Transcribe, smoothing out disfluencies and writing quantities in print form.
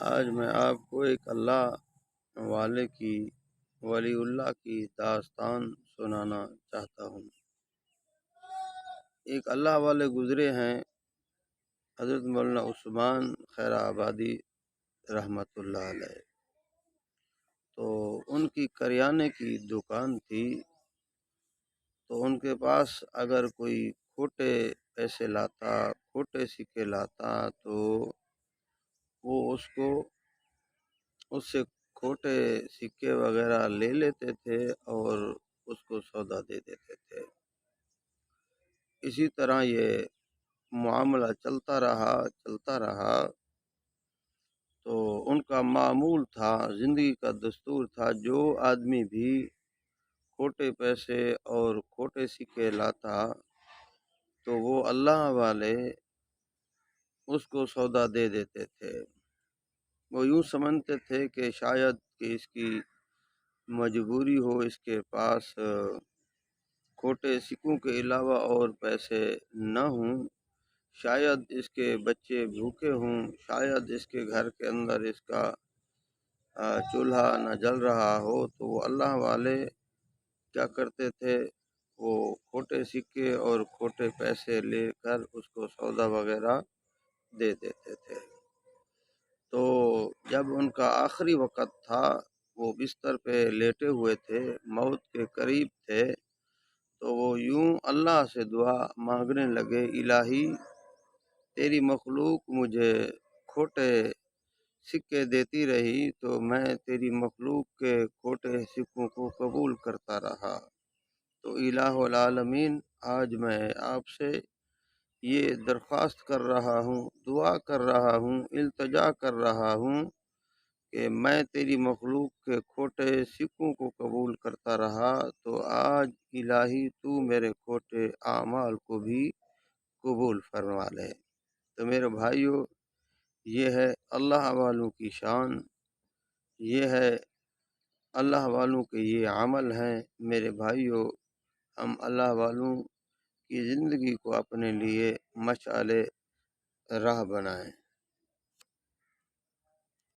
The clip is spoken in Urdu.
آج میں آپ کو ایک اللہ والے کی ولی اللہ کی داستان سنانا چاہتا ہوں۔ ایک اللہ والے گزرے ہیں، حضرت مولانا عثمان خیر آبادی رحمۃ اللہ علیہ۔ تو ان کی کریانے کی دکان تھی، تو ان کے پاس اگر کوئی کھوٹے پیسے لاتا، کھوٹے سکے لاتا، تو وہ اس سے کھوٹے سکے وغیرہ لے لیتے تھے اور اس کو سودا دے دیتے تھے۔ اسی طرح یہ معاملہ چلتا رہا۔ تو ان کا معمول تھا، زندگی کا دستور تھا، جو آدمی بھی کھوٹے پیسے اور کھوٹے سکے لاتا تو وہ اللہ والے اس کو سودا دے دیتے تھے۔ وہ یوں سمجھتے تھے کہ شاید کہ اس کی مجبوری ہو، اس کے پاس کھوٹے سکوں کے علاوہ اور پیسے نہ ہوں، شاید اس کے بچے بھوکے ہوں، شاید اس کے گھر کے اندر اس کا چولہا نہ جل رہا ہو۔ تو وہ اللہ والے کیا کرتے تھے، وہ کھوٹے سکے اور کھوٹے پیسے لے کر اس کو سودا وغیرہ دے دیتے تھے۔ تو جب ان کا آخری وقت تھا، وہ بستر پہ لیٹے ہوئے تھے، موت کے قریب تھے، تو وہ یوں اللہ سے دعا مانگنے لگے، الہی تیری مخلوق مجھے کھوٹے سکے دیتی رہی تو میں تیری مخلوق کے کھوٹے سکوں کو قبول کرتا رہا۔ تو الہ العالمین، آج میں آپ سے یہ درخواست کر رہا ہوں، دعا کر رہا ہوں، التجا کر رہا ہوں کہ میں تیری مخلوق کے کھوٹے سکوں کو قبول کرتا رہا، تو آج الہی تو میرے کھوٹے اعمال کو بھی قبول فرما لے۔ تو میرے بھائیوں، یہ ہے اللہ والوں کی شان، یہ ہے اللہ والوں کے یہ عمل ہیں۔ میرے بھائیوں، ہم اللہ والوں کی زندگی کو اپنے لیے مشعل راہ بنائیں۔